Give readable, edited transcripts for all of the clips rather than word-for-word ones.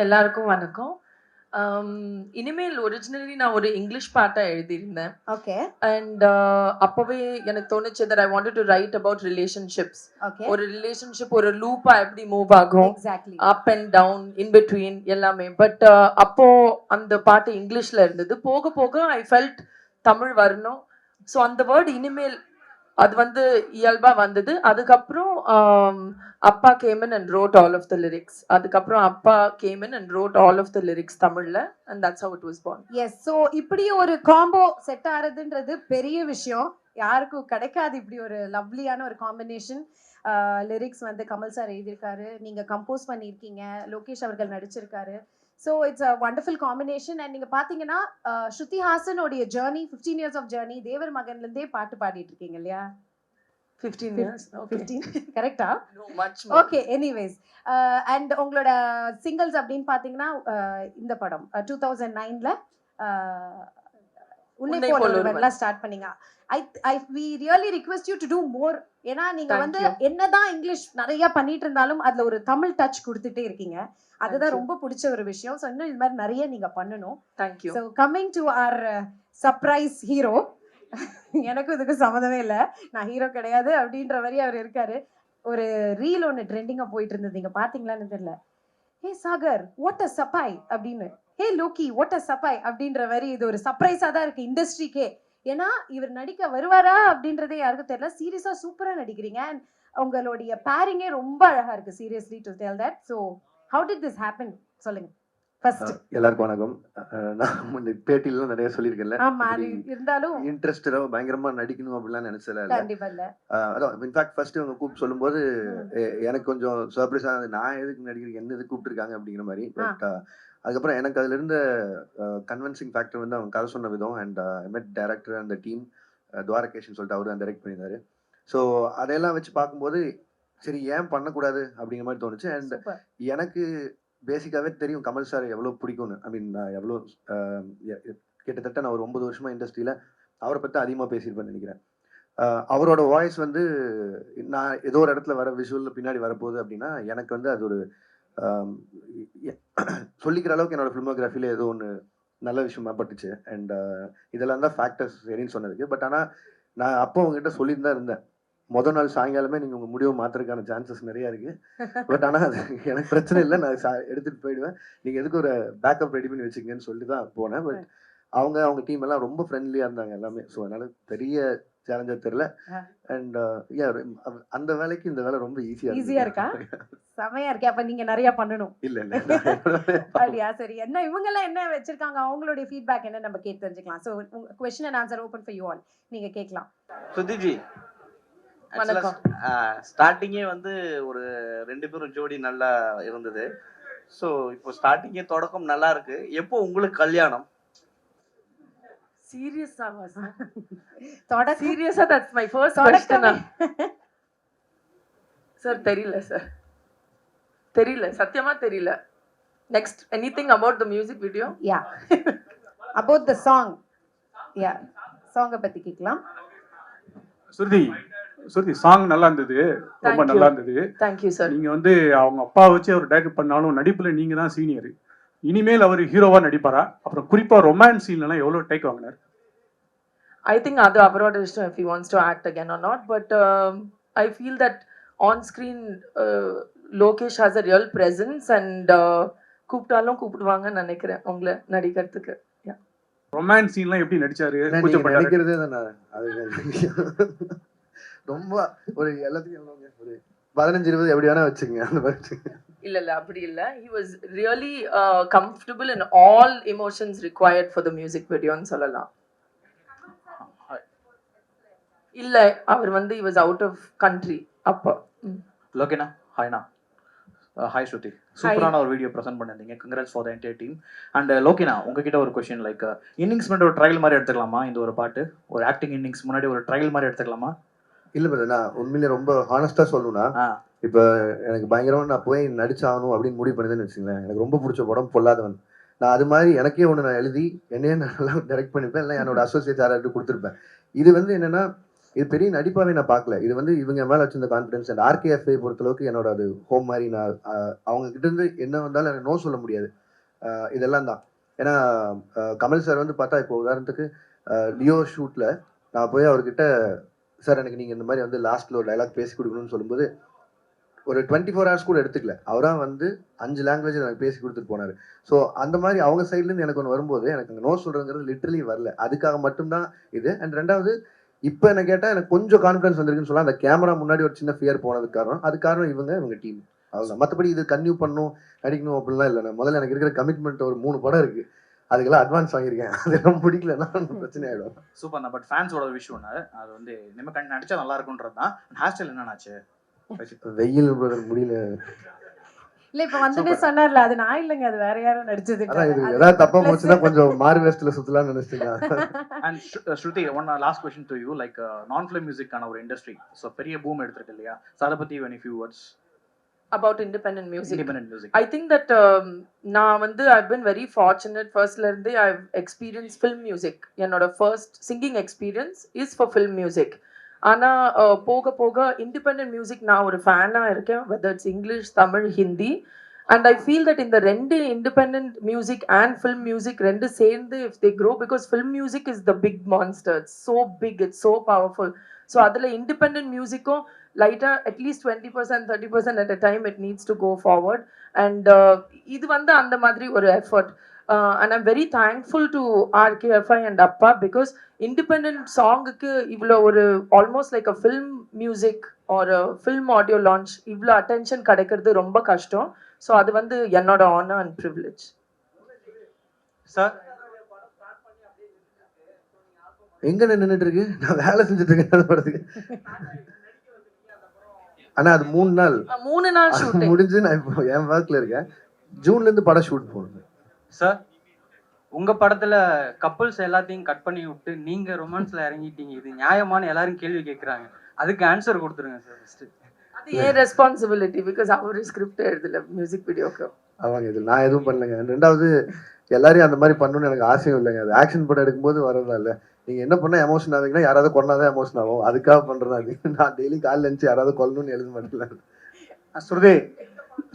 எல்லாருக்கும் வணக்கம். இனிமேல் ஒரிஜினலி நான் ஒரு இங்கிலீஷ் பாட்டா எழுதியிருந்தேன். ஓகே. அண்ட் அப்பவே எனக்கு தோணுச்சு that I wanted to write about relationships. Okay. ஒரு ரிலேஷன்ஷிப் ஒரு லூப்பா எப்படி மூவ் ஆகும், exactly. Up and down, in between எல்லாமே. பட் அப்போ அந்த பாட்டு இங்கிலீஷ்ல இருந்தது. போக போக ஐ ஃபெல்ட் தமிழ் வரணும். ஸோ அந்த வேர்ட் இனிமேல் அது வந்து இயல்பா வந்தது. அதுக்கப்புறம் அப்பா came in and wrote all of the lyrics. அதுக்கப்புறம் அப்பா came in and wrote all of the lyrics தமிழ்ல, and that's how it was born. Yes. So இப்படி ஒரு காம்போ செட் ஆறதுன்றது பெரிய விஷயம். யாருக்கும் கிடைக்காது இப்படி ஒரு லவ்லியான ஒரு காம்பினேஷன். லிரிக்ஸ் வந்து கமல் சார் எழுதியிருக்காரு, நீங்க கம்போஸ் பண்ணியிருக்கீங்க, லோகேஷ் அவர்கள் நடிச்சிருக்காரு. So it's a wonderful combination. And நீங்க பாத்தீங்கன்னா ஸ்ருதி ஹாசனோடைய ஜேர்னி 15 இயர்ஸ் ஆஃப் ஜேர்னி, தேவர் மகன்லேருந்தே பாட்டு பாடிட்டு இருக்கீங்க இல்லையா? 15 years. Okay. 15 கரெக்டா? No, much more. Okay. Anyways, and உங்களோட சிங்கிள்ஸ் அப்படின்னு பாத்தீங்கன்னா இந்த படம் 2009ல உன்னை போல ஒருவன்லாம் ஸ்டார்ட் பண்ணீங்க. we really request you to do more. ஏன்னா நீங்க வந்து என்னதான் இங்கிலீஷ் நிறைய பண்ணிட்டு இருந்தாலும் அதுல ஒரு தமிழ் டச் கொடுத்துட்டே இருக்கீங்க. அதுதான் ரொம்ப பிடிச்ச ஒரு விஷயம். ஸோ இன்னும் இது மாதிரி நிறைய நீங்க பண்ணணும். Thank you. So coming to our surprise hero. எனக்கும் இதுக்கு சம்மந்தமே இல்லை, நான் ஹீரோ கிடையாது அப்படின்ற மாதிரி அவர் இருக்காரு. ஒரு ரீல் ஒன்று ட்ரெண்டிங்கா போயிட்டு இருந்தது, நீங்க பாத்தீங்களான்னு தெரியல. ஹே சாகர் வாட் அ சப்பாய் அப்படின்னு, ஹே லோக்கி வாட் அ சப்பாய் அப்படின்ற மாதிரி. இது ஒரு சர்ப்ரைஸா தான் இருக்கு இண்டஸ்ட்ரிக்கே. ஏன்னா இவர் நடிக்க வருவாரா அப்படின்றதே யாருக்கும் தெரியல. சீரியஸா சூப்பரா நடிக்கிறீங்க. அண்ட் உங்களுடைய பேரிங்கே ரொம்ப அழகா இருக்கு. Seriously to tell that. So how did this happen சொல்லுங்க ஃபர்ஸ்ட். எல்லாருக்கும் வணக்கம். நான் பேட்டிலாம் நிறைய சொல்லியிருக்கேன்ல, இருந்தாலும் இன்ட்ரெஸ்டடா பயங்கரமா நடிக்கணும் அப்படிலாம் நினைச்சல. கண்டிப்பா இல்ல. அதான் இன்ஃபேக்ட் ஃபர்ஸ்ட் அவங்க கூப்பிட்டு சொல்லும்போது எனக்கு கொஞ்சம் சர்ப்ரைஸா இருந்தது. நான் எதுக்கு நடிக்கிறேன், என்ன எதுக்கு கூப்பிட்டுருக்காங்க அப்படிங்கிற மாதிரி. பட் அதுக்கப்புறம் எனக்கு அதுல இருந்த கன்வின்சிங் ஃபேக்டர் வந்து அவங்க கதை சொன்ன விதம். அண்ட் மெட் டைரக்டர் அந்த டீம் துவாரகேஷ்னு சொல்லிட்டு அவரு தான் டைரக்ட் பண்ணியிருந்தாரு. ஸோ அதையெல்லாம் வச்சு பார்க்கும்போது சரி ஏன் பண்ணக்கூடாது அப்படிங்கிற மாதிரி தோணுச்சு. அண்ட் எனக்கு பேசிக்காவே தெரியும் கமல் சார் எவ்வளோ பிடிக்கும்னு. ஐ மீன் எவ்வளோ கிட்டத்தட்ட நான் ஒரு 9 வருஷமா இண்டஸ்ட்ரியில அவரை பற்றி அதிகமாக பேசியிருப்பேன்னு நினைக்கிறேன். அவரோட வாய்ஸ் வந்து நான் ஏதோ ஒரு இடத்துல வர விஷுவல் பின்னாடி வரப்போகுது அப்படின்னா எனக்கு வந்து அது ஒரு சொல்லிக்கிற அளவுக்கு என்னோட ஃபிலிமோகிராஃபில ஏதோ ஒன்று நல்ல விஷயமா பட்டுச்சு. அண்ட் இதெல்லாம் தான் ஃபேக்டர்ஸ் சரின்னு சொன்னதுக்கு. பட் ஆனால் நான் அப்போ உங்ககிட்ட சொல்லிட்டு தான் இருந்தேன், முதல் நாள் சாயங்காலமே நீங்க உங்க முடிவை மாத்துறதுக்கான சான்சஸ் நிறைய இருக்கு. பட் ஆனா அது எனக்கு பிரச்சனை இல்லை, நான் எடுத்துட்டு போயிடுவேன், நீங்க எதுக்கு ஒரு பேக்கப் ரெடி பண்ணி வச்சுக்கங்கன்னு சொல்லிட்டு தான் போனேன். பட் அவங்க டீம் எல்லாம் ரொம்ப ஃப்ரெண்ட்லியா இருந்தாங்க எல்லாமே. ஸோ அதனால பெரிய சேலஞ்சர் தெரியல. அண்ட் அந்த வேலைக்கு இந்த வேலை ரொம்ப ஈஸியா இருக்கா? செமையா இருக்கு. அப்ப நீங்க நிறைய பண்ணணும். இல்ல அப்படியா? சரி, என்ன இவங்க எல்லாம் என்ன வச்சிருக்காங்க, அவங்களுடைய ஃபீட்பேக் என்ன நம்ம கேட்டு தெரிஞ்சுக்கலாம். So question and answer open for you all. நீங்க கேட்கலாம். சுதிஜி, வணக்கம். ஸ்டார்டிங்கே வந்து ஒரு 2 பேரும் ஜோடி நல்லா இருந்தது. ஸோ இப்போ ஸ்டார்டிங்கே தொடக்கம் நல்லா இருக்கு. எப்போ உங்களுக்கு கல்யாணம்? சீரியஸா தொடக்கம் சீரியஸா that's my first question. Sir தெரியல சார், தெரியல, சத்தியமா தெரியல. Next anything about the music video? Yeah, about the song. Yeah, சாங்க பத்தி கேட்கலாம். சுருதி சாங் நல்லா இருந்தது, ரொம்ப நல்லா இருந்தது. Thank you sir. நீங்க வந்து அவங்க அப்பா வச்சு அவர் டைரக்ட் பண்ணாலும் நடிப்புல நீங்க தான் சீனியர். இனிமேல் அவர் ஹீரோவா நடிப்பாரா? அப்புறம் குறிப்பா ரொமான்ஸ் சீன்லாம் எவ்வளவு டேக் வாங்கினார்? I think அது அவரோட இஷ்டம் if he wants to act again or not, but I feel that on screen Lokesh has a real presence and கூப்பிட்டாலும் கூப்பிடுவாங்கன்னு நினைக்கிறேன் உங்களை நடிக்கிறதுக்கு. ரொமான்ஸ் சீன்லாம் எப்படி நடிச்சாரு? நடிக்கிறதே தானே அது ரொம்ப ஒரு எல்லாத்தையும் ஒரு 15-20 எப்படி வேணா வச்சுங்க அந்த மாதிரி. இல்ல அப்படி இல்ல. He was really comfortable in all emotions required for the music video ன்னு சொல்லலாம். இல்ல அவர் வந்து he was out of country அப்போ. லோகேனா, ஹாய்னா. ஹாய் ஸ்ருதி, சூப்பரான ஒரு வீடியோ ப்ரெசென்ட் பண்ணிருந்தீங்க. Congrats for the entire team. And லோகேனா, உங்ககிட்ட ஒரு கொஸ்டின், லைக் இன்னிங்ஸ் முன்னாடி ஒரு ட்ரையல் மாதிரி எடுத்துக்கலாமா? இந்த ஒரு பாட்டு ஒரு ஆக்டிங் இன்னிங்ஸ் முன்னாடி ஒரு ட்ரையல் மாதிரி எடுத்துக்கலாமா? இல்ல பிரதர், நான் உண்மையிலே ரொம்ப ஹானஸ்டா சொல்லணும்னா, இப்ப எனக்கு பயங்கரமா நான் போய் நடிச்சாகணும் அப்படின்னு முடிவு பண்ணதுன்னு வச்சுங்களேன். எனக்கு ரொம்ப பிடிச்ச படம் பொல்லாதவன். நான் அது மாதிரி எனக்கே ஒன்று நான் எழுதி என்னையே நான் நல்லா டைரக்ட் பண்ணிப்பேன், இல்லை என்னோட அசோசியேட் யாராவது கொடுத்துருப்பேன். இது வந்து என்னன்னா இது பெரிய நடிப்பாவே நான் பார்க்கல. இது வந்து இவங்க மேல வச்சிருந்த கான்ஃபிடன்ஸ் அண்ட் ஆர்கேஎஃப்ஐ பொறுத்தளவுக்கு என்னோட அது ஹோம் மாதிரி. நான் அவங்க கிட்ட இருந்து என்ன வந்தாலும் எனக்கு நோ சொல்ல முடியாது. இதெல்லாம் தான். ஏன்னா கமல் சார் வந்து பார்த்தா இப்போ உதாரணத்துக்கு லியோ ஷூட்ல நான் போய் அவர்கிட்ட சார் எனக்கு நீங்க இந்த மாதிரி வந்து லாஸ்ட்ல ஒரு டைலாக் பேசி கொடுக்கணும்னு சொல்லும்போது ஒரு 24 hours கூட எடுத்துக்கல. அவரா வந்து 5 லாங்குவேஜ் எனக்கு பேசி கொடுத்துட்டு போனாரு. ஸோ அந்த மாதிரி அவங்க சைட்லேருந்து எனக்கு ஒன்று வரும்போது எனக்கு அங்கே நோ சொல்றதுங்கிறது லிட்டரலி வரல. அதுக்காக மட்டும்தான் இது. அண்ட் ரெண்டாவது இப்போ என்ன கேட்டால் எனக்கு கொஞ்சம் கான்ஃபிடன்ஸ் வந்திருக்குன்னு சொல்லலாம். அந்த கேமரா முன்னாடி ஒரு சின்ன ஃபியர் போனதுக்கு காரணம் அது காரணம் இவங்க டீம். அவ்வளோதான். மற்றபடி இது கன்டினியூ பண்ணணும் நடிக்கணும் அப்படிலாம் இல்லை. நான் முதல்ல எனக்கு இருக்கிற கமிட்மெண்ட் ஒரு 3 படம் இருக்கு. அதுக்கெல்லாம் அட்வான்ஸ் வாங்கியிருக்கேன். அதெல்லாம் பிடிக்கலன்னா பிரச்சனை ஆகிடும். சூப்பர் தான். பட் ஃபேன்ஸோட விஷயம் ஒன்று அது வந்து நம்ம நடிச்சா நல்லா இருக்குன்றது தான். ஹேர் ஸ்டைல் என்னன்னாச்சு? வெயில் முடியல. இல்ல இப்ப வந்துட்டு சொன்னார்ல அது நான் இல்லைங்க, அது வேற யாரும் நடிச்சது. அதான் இது ஏதாவது தப்பா போச்சுன்னா கொஞ்சம் மாறு வேஸ்ட்ல சுத்தலாம்னு நினைச்சிட்டீங்க. And Shruti, one last question to you. Like நான் ஃபிலிம் மியூசிக்கான ஒரு இண்டஸ்ட்ரி ஸோ பெரிய பூம் எடுத்திருக்கு இல்லையா? ஸோ அதை பற்றி any few words about independent music. independent music. I think that நான் வந்து I've been very fortunate. Firstல இருந்தே I've experienced film music. என்னோட first singing experience is for film music. ஆனா போக போக இண்டிபெண்டன்ட் மியூசிக் நான் ஒரு ஃபேனா இருக்கேன், whether it's English, Tamil, Hindi. And I feel that இந்த 2 independent music and film music 2 சேர்ந்து if they grow, because film music is the big monster. It's so big, it's so powerful. So அதில் independent மியூசிக்கும் லைட்டாக at least 20% 30% at a time it needs to go forward. And இது வந்து அந்த மாதிரி ஒரு effort. And I'm very thankful to RKFI and Appa because independent song-க்கு இவ்வளோ ஒரு almost like a film music or a film audio launch இவ்வளோ attention கிடைக்கிறது ரொம்ப கஷ்டம். ஸோ அது வந்து என்னோட honor and privilege. சார் எங்க நின்றுட்டு இருக்கு? நான் வேலை செஞ்சுட்டு இருக்கேன் படத்துக்கு. ஆனா அது 3 நாள் 3 நாள் ஷூட்டிங் முடிஞ்சு நான் இப்போ என் ஒர்க்ல இருக்கேன். ஜூன்ல இருந்து படம் ஷூட் போகணும். சார் உங்க படத்துல கப்புள்ஸ் எல்லாத்தையும் கட் பண்ணி விட்டு நீங்க ரொமான்ஸ்ல இறங்கிட்டீங்க, இது நியாயமான எல்லாரும் கேள்வி கேட்கறாங்க. அதுக்கு ஆன்சர் கொடுத்துருங்க சார் ஃபர்ஸ்ட். அது ஏன் ரெஸ்பான்சிபிலிட்டி? பிகாஸ் அவரு ஸ்கிரிப்ட் எழுதல மியூசிக் வீடியோக்கு. அவங்க இது நான் எதுவும் பண்ணலைங்க. ரெண்டாவது எல்லாரையும் அந்த மாதிரி பண்ணணும்னு எனக்கு ஆசையும் இல்லைங்க. அது ஆக்ஷன் படம் எடுக்கும்போது வரதா இல்லை. நீங்க என்ன பண்ணா எமோஷன் ஆகுதுன்னா யாராவது கொண்டாதான் எமோஷன் ஆகும். அதுக்காக பண்றதா அது. நான் டெய்லி காலைல இருந்துச்சு யாராவது கொல்லணும்னு எழுத மாட்டேன்.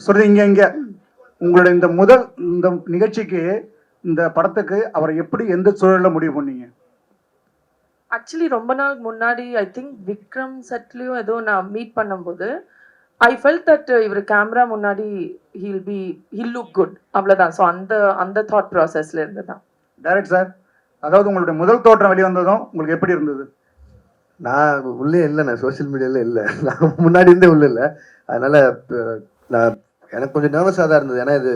ஸ்ருதி இங்க உங்களோட இந்த நிகழ்ச்சிக்கு இந்த படத்துக்கு அவரை எப்படி எந்த சூழல்ல முடிவு பண்ணீங்க? ஆக்சுவலி ரொம்ப நாள் முன்னாடி ஐ திங்க் விக்ரம் செட்லயும் ஏதோ நான் மீட் பண்ணும்போது ஐ ஃபெல்ட் தட் இவர் கேமரா முன்னாடி ஹில் லுக் குட், அவ்வளோதான். ஸோ அந்த தாட் ப்ராசஸ்ல இருந்து தான். டைரக்ட் சார், அதாவது உங்களுடைய முதல் தோற்றம் வெளிவந்ததும் உங்களுக்கு எப்படி இருந்தது? நான் உள்ளே இல்லை, நான் சோசியல் மீடியால இல்லை, நான் முன்னாடி இருந்தே உள்ள இல்லை. அதனால நான் எனக்கு கொஞ்சம் நர்வஸாக தான் இருந்தது. ஏன்னா இது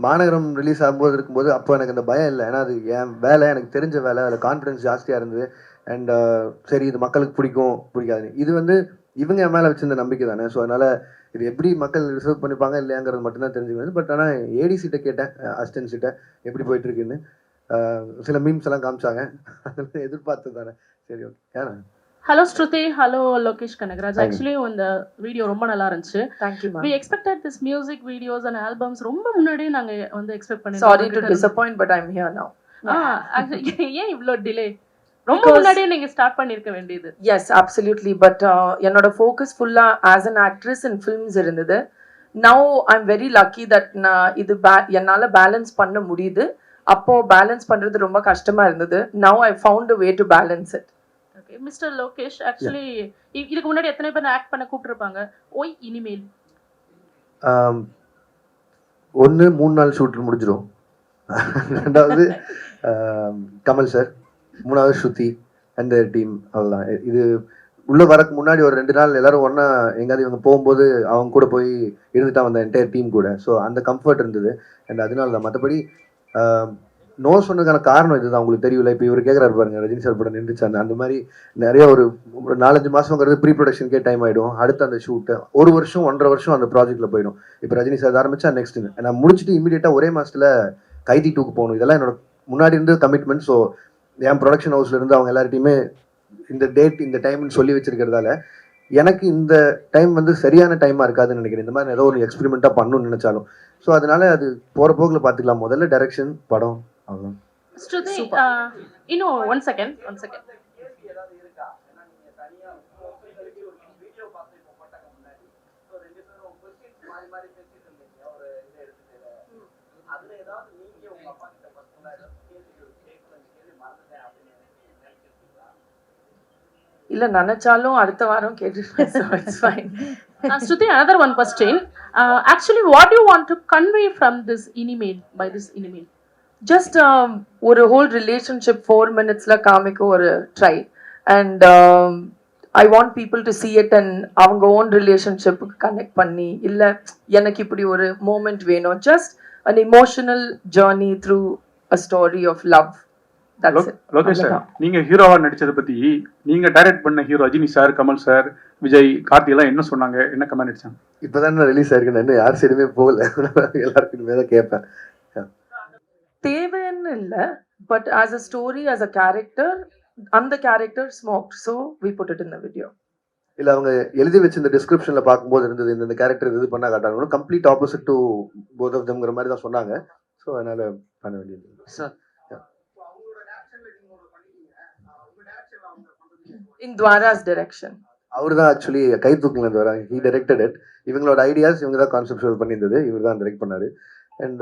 மாநகரம் ரிலீஸ் ஆகும்போது இருக்கும்போது அப்போ எனக்கு அந்த பயம் இல்லை. ஏன்னா அது என் வேலை, எனக்கு தெரிஞ்ச வேலை, அதில் கான்ஃபிடன்ஸ் ஜாஸ்தியாக இருந்தது. அண்ட் சரி இது மக்களுக்கு பிடிக்காது. இது வந்து இவங்க என் மேலே வச்சிருந்த நம்பிக்கை தானே. ஸோ அதனால் இது எப்படி மக்கள் ரிசர்வ் பண்ணிப்பாங்க இல்லையாங்கிறது மட்டும்தான் தெரிஞ்சுக்கணும். பட் ஆனால் ஏடிசிட்ட கேட்டேன், அசிஸ்டன்ட்ஸிட்ட எப்படி போயிட்டுருக்குன்னு. சில மீம்ஸ் எல்லாம் காமிச்சாங்க, அதெல்லாம் எதிர்பார்த்து தானே. சரி ஓகே. ஏன்னா ஹலோ ஸ்ருதி, ஹலோ லோகேஷ் கனகராஜ். ஆக்சுவலி இந்த வீடியோ ரொம்ப நல்லா இருந்துச்சு. Thank you ma'am. We expected this music videos and albums ரொம்ப முன்னாடியே நாங்க வந்து எக்ஸ்பெக்ட் பண்ணிருந்தோம். Sorry to disappoint but I'm here now. ஏன் இவ்ளோ டிலே? ரொம்ப முன்னாடியே நீங்க ஸ்டார்ட் பண்ணிருக்க வேண்டியது. Yes, absolutely. But என்னோட focus full-ஆ as an actress in films இருந்தது. Now I'm very lucky that நான் இது என்னால பேலன்ஸ் பண்ண முடியுது. அப்போ பேலன்ஸ் பண்றது ரொம்ப கஷ்டமா இருந்தது. Now I found a way to balance it. Okay, Mr. Lokesh, actually இதுக்கு முன்னாடி எத்தனை பேர் ஆக்ட் பண்ண கூப்பிட்டுருப்பாங்க? ஓய் இனிமேல் 3 நாள் ஷூட் முடிஞ்சிடும். ரெண்டாவது கமல் சார், 3வது ஸ்ருதி அந்த டீம், அவ்வளோதான். இது உள்ள வரக்கு முன்னாடி ஒரு 2 நாள் எல்லாரும் ஒன்றா எங்காவது இவங்க போகும்போது அவங்க கூட போய் இருந்துட்டா வந்த என்டையர் டீம் கூட. ஸோ அந்த கம்ஃபர்ட் இருந்தது. அண்ட் அதனால தான். மற்றபடி நோ சொன்னதுக்கான காரணம் இதுதான். உங்களுக்கு தெரியல, இப்போ இவர் கேட்குறாரு பாருங்க, ரஜினி சார் படம் நின்றுச்சு. அந்த மாதிரி நிறைய ஒரு 4-5 மாதங்கிறது ப்ரீ ப்ரொடக்ஷனுக்கே டைம் ஆகிடும். அடுத்து அந்த ஷூட்டு 1 வருஷம் 1.5 வருஷம் அந்த ப்ராஜெக்டில் போயிடும். இப்போ ரஜினி சார் ஆரம்பிச்சா நெக்ஸ்ட் நான் முடிச்சுட்டு இமீடியட்டாக ஒரே மாதத்தில் கைதி 2க்கு போகணும். இதெல்லாம் என்னோட முன்னாடி இருந்து கமிட்மெண்ட். ஸோ என் ப்ரொடக்ஷன் ஹவுஸ்ல இருந்து அவங்க எல்லார்ட்டையுமே இந்த டேட் இந்த டைம்னு சொல்லி வச்சிருக்கிறதால எனக்கு இந்த டைம் வந்து சரியான டைமாக இருக்காதுன்னு நினைக்கிறேன். இந்த மாதிரி ஏதோ ஒரு எக்ஸ்பெரிமெண்ட்டாக பண்ணணும்னு நினைச்சாலும். ஸோ அதனால அது போகிற போக்கில் பார்த்துக்கலாம். முதல்ல டைரக்ஷன், படம், அவ்வளோ. ஸ்ருதி, இன்னும் ஒன் செகண்ட். இல்ல நினைச்சாலும் அடுத்த வாரம் கேட்டுருப்பேன். So it's fine. Shruti, another one question. Actually, what do you want to convey from this email, by this email? Just ஒரு whole relationship 4 minutesல காமிக்க ஒரு try. And I want people to see it and அவங்க own relationship connect பண்ணி இல்ல எனக்கு இப்படி ஒரு moment வேணும். Just an emotional journey through a story of love. That's it. Lokesh sir, நீங்க ஹீரோவா நடிச்சதை பத்தி நீங்க டைரக்ட் பண்ண hero Rajini sir, Kamal sir, Vijay, Karthi எல்லாம் என்ன சொன்னாங்க, என்ன கமெண்ட் அடிச்சாங்க? இப்பதான் ரிலீஸ் ஆயிருக்கு, நான் இன்னும் யார் சைடுமே போகல. எல்லாருக்கும் இனிமே தான் கேட்பேன். தேவைன்னு இல்ல, but as a story, as a character, அந்த character smoked, so we put it in the video. இல்ல அவங்க எழுதி வச்சு இந்த டிஸ்கிரிப்ஷன்ல பார்க்கும்போது இருந்தது இந்த கேரக்டர் இது பண்ணா காட்டாங்க, complete opposite to both of தெம்ங்கிற மாதிரி தான் சொன்னாங்க. ஸோ அதனால பண்ண வேண்டியது. Sir In Dwara's direction. அவர் தான் ஆக்சுவலி கை தூக்கல இருந்து வராங்க. He directed it. இவங்களோட ஐடியாஸ் இவங்க தான் கான்செப்சுவல் பண்ணியிருந்தது, இவர் தான் டைரக்ட் பண்ணாரு. அண்ட்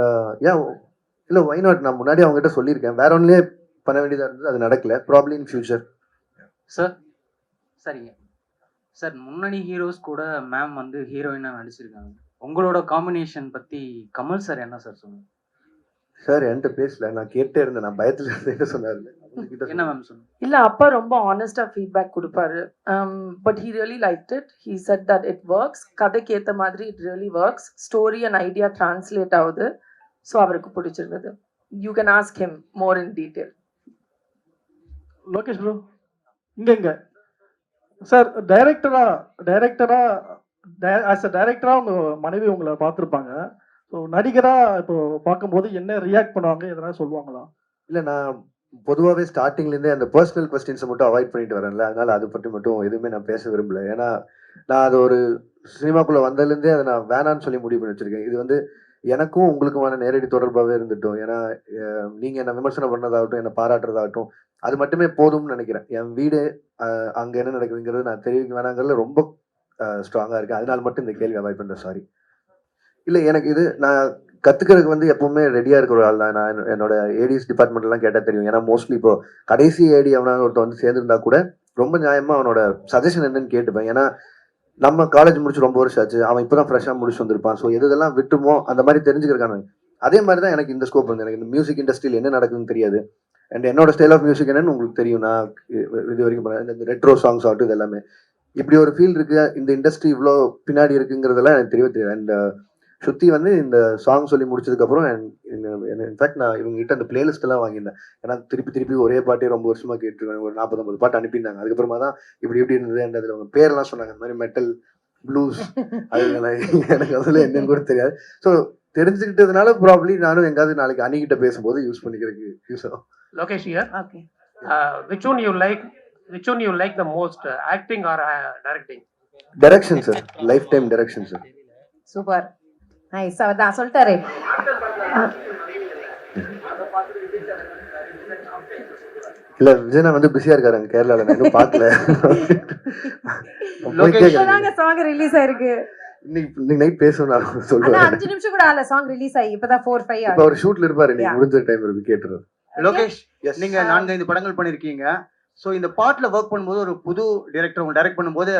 இல்லை வை நாட், நான் முன்னாடி அவங்ககிட்ட சொல்லியிருக்கேன், வேற ஒன்றுலேயே பண்ண வேண்டியதாக இருந்தது, அது நடக்கல. Problem in future. சார் சரிங்க சார், முன்னணி ஹீரோஸ் கூட மேம் வந்து ஹீரோயினாக நடிச்சிருக்காங்க. உங்களோட காம்பினேஷன் பற்றி கமல் சார் என்ன சார் சொன்னாங்க? சார் என்கிட்ட பேசல, நான் கேட்டே இருந்தேன், நான் பயத்துல இருந்தேன் சொன்னாரு. என்ன மேம் சொன்னாங்க? இல்ல அப்பா ரொம்ப ஆனஸ்டா ஃபீட்பேக் கொடுப்பாரு. But he really liked it. He said that it works. கதைக்கு ஏத்த மாதிரி it really works. Story and idea translate ஆகுது. ஸோ அவருக்கு பிடிச்சிருந்தது. You can ask him more in detail. Lokesh bro, இங்க சார் டைரக்டரா ஆஸ் அ டைரக்டரா உங்க மனைவி உங்களை பார்த்துருப்பாங்க. ஸோ நடிகரா இப்போ பார்க்கும்போது என்ன ரியாக்ட் பண்ணுவாங்க, எதனா சொல்லுவாங்களா? இல்லை, நான் பொதுவாகவே ஸ்டார்டிங்லேருந்தே அந்த பர்சனல் கொஸ்டின்ஸை மட்டும் அவாய்ட் பண்ணிட்டு வரேன்ல, அதனால அதை பற்றி மட்டும் எதுவுமே நான் பேச விரும்பல. ஏன்னா நான் அது ஒரு சினிமாக்குள்ளே வந்ததுலேருந்தே அதை நான் வேணான்னு சொல்லி முடிவு பண்ணி வச்சிருக்கேன். இது வந்து எனக்கும் உங்களுக்குமான நேரடி தொடர்பாகவே இருந்துட்டோம். ஏன்னா நீங்கள் என்னை விமர்சனம் பண்ணதாகட்டும், என்னை பாராட்டுறதாகட்டும், அது மட்டுமே போதும்னு நினைக்கிறேன். என் வீடு அங்கே என்ன நடக்குதுங்கிறது நான் தெரிவிக்க வேணாங்கிறதுல ரொம்ப ஸ்ட்ராங்காக இருக்கேன். அதனால மட்டும் இந்த கேள்வி அவாய்ட் பண்ணுறேன். சாரி. இல்லை, எனக்கு இது நான் கற்றுக்கிறதுக்கு வந்து எப்பவுமே ரெடியாக இருக்கிற ஒரு ஆள் தான். நான் என்னோட ஏடிஎஸ் டிபார்ட்மெண்ட்லாம் கேட்டால் தெரியும். ஏன்னா மோஸ்ட்லி இப்போ கடைசி ஏடி அவனால ஒருத்தர் வந்து சேர்ந்துருந்தா கூட ரொம்ப நியாயமாக அவனோட சஜஷன் என்னன்னு கேட்டுப்பேன். ஏன்னா நம்ம காலேஜ் முடிச்சு ரொம்ப வருஷம் ஆச்சு, அவன் இப்போ தான் ஃப்ரெஷ்ஷாக முடிச்சு வந்திருப்பான். ஸோ எதெல்லாம் விட்டுமோ அந்த மாதிரி தெரிஞ்சுக்கிறக்கான அதே மாதிரி தான் எனக்கு இந்த ஸ்கோப் வந்து. எனக்கு இந்த மியூசிக் இண்டஸ்ட்ரியில் என்ன நடக்குதுன்னு தெரியாது. அண்ட் என்னோட ஸ்டைல் ஆஃப் மியூசிக் என்னன்னு உங்களுக்கு தெரியும். நான் இது வரைக்கும் இந்த ரெட்ரோ சாங்ஸ் ஆகட்டும், இது எல்லாமே இப்படி ஒரு ஃபீல் இருக்கு, இந்த இண்டஸ்ட்ரி இவ்வளோ பின்னாடி இருக்குங்கிறதெல்லாம் எனக்கு தெரியாது. அண்ட் ஸ்ருதி வந்து இந்த சாங் சொல்லி முடிச்சதுக்கப்புறம் இன்ஃபேக்ட் நான் இவங்க கிட்ட அந்த பிளேலிஸ்ட் எல்லாம் வாங்கியிருந்தேன். ஏன்னா திருப்பி ஒரே பாட்டே ரொம்ப வருஷமா கேட்டுருக்காங்க. ஒரு 40-50 பாட்டு அனுப்பியிருந்தாங்க. அதுக்கப்புறமா தான் இப்படி இருந்தது. அண்ட் அதில் அவங்க பேரெல்லாம் சொன்னாங்க, இந்த மாதிரி மெட்டல், ப்ளூஸ், அது எனக்கு அதில் என்னன்னு கூட தெரியாது. ஸோ தெரிஞ்சுக்கிட்டதுனால ப்ராப்ளி நானும் எங்காவது நாளைக்கு அணிகிட்ட பேசும்போது யூஸ் பண்ணிக்கிறதுக்கு யூஸ் ஆகும். Lokesh here. Okay. Which one you like the most, acting or directing? Direction sir, lifetime direction sir. Super, nice. அவர் தான் சொல்லிட்டாரு. இல்ல, விஜயனா வந்து பிஸியா இருக்காரு அங்க கேரளால, நான் இன்னும் பார்க்கல. இப்பதாங்க சாங் ரிலீஸ் ஆயிருக்கு. இன்னைக்கு நைட் பேசணும் நான் ஆனா சொல்றேன். 5 நிமிஷம் கூட ஆல சாங் ரிலீஸ் ஆகி இப்பதான் 4-5 இப்ப ஆகுது. அவர் ஷூட்ல இருப்பாரு, நீங்க முடிஞ்ச டைம் இருக்கு கேட்டுறோம். லோகேஷ், நீங்க 4-5 படங்கள் பண்ணிருக்கீங்க. சோ இந்த பார்ட்ல ஒர்க் பண்ணும்போது ஒரு புது டைரக்டர் உங்க டைரக்ட் பண்ணும்போது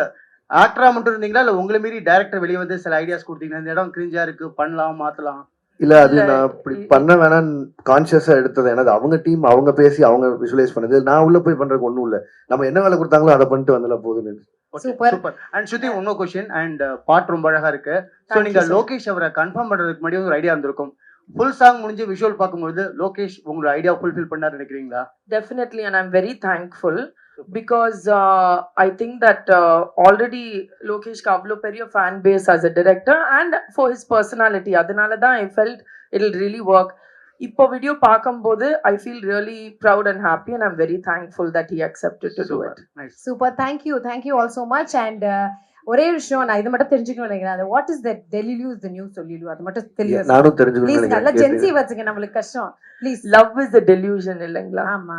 ஆக்டரா மட்டும் இருந்தீங்களா, இல்ல உங்களை மீறி டைரக்டர் வெளியே வந்து சில ஐடியாஸ் கொடுத்தீங்களா, இந்த இடம் கிரிஞ்சா இருக்கு, பண்ணலாம், மாத்தலாம்? இல்ல, அது நான் அப்படி பண்ண வேணாம்னு கான்சியஸா எடுத்தது. ஏன்னா அவங்க டீம் அவங்க பேசி அவங்க விஷுவலைஸ் பண்ணது. நான் உள்ள போய் பண்றதுக்கு ஒண்ணும் இல்ல. நம்ம என்ன வேலை கொடுத்தாங்களோ அதை பண்ணிட்டு வந்தல போதும். சூப்பர். அண்ட் ஸ்ருதி, இன்னொரு क्वेश्चन. அண்ட் பாட் ரொம்ப அழகா இருக்கு. சோ நீங்க லோகேஷ் அவரை கன்ஃபார்ம் பண்றதுக்கு முன்னாடி ஒரு ஐடியா இருந்திருக்கும். ஃபுல் சாங் முடிஞ்சு விஷுவல் பார்க்கும்போது லோகேஷ் உங்களோட ஐடியா ஃபுல்ஃபில் பண்ணாரு நினைக்கிறீங்களா? Definitely, and I'm very thankful because I think that already Lokesh Kavlo பெரிய fan base as a director and for his personality, அதனால தான் I felt it'll really work. இப்போ video பார்க்கும்போது I feel really proud and happy and I'm very thankful that he accepted to do it. Super, thank you all so much. And ஒரே விஷயம் நான் இது மட்டும் தெரிஞ்சுக்கணும் நினைக்கிறேன். What is that டெலிலு is the new சொல்லிடு, அது மட்டும் தெரியும். நானும் தெரிஞ்சுக்கணும் ப்ளீஸ். நினைக்கிறேன். நல்ல ஜென்சி வச்சுங்க, நம்மளுக்கு கஷ்டம். Please. Love is the delusion இல்லைங்களா? ஆமா.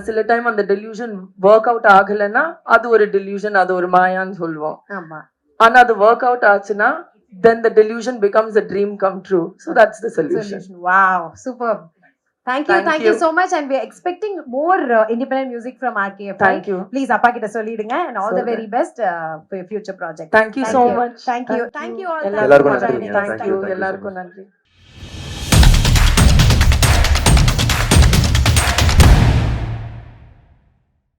சில டைம் அந்த டெலியூஷன் ஒர்க் அவுட் ஆகலைன்னா அது ஒரு டெலியூஷன், அது ஒரு மாயான்னு சொல்லுவோம். ஆமா. ஆனா அது ஒர்க் அவுட் ஆச்சுன்னா then the delusion becomes a dream come true. So that's the solution. Wow, superb. Thank you Thank you. so much, and we are expecting more independent music from RKF. Thank you. Please appa kitta sollidunga, and all the Solren. very best for your future project. Thank you so much. Thank you all. எல்லாருக்கும் for நன்றி. joining us. Thank you. எல்லாருக்கும் நன்றி.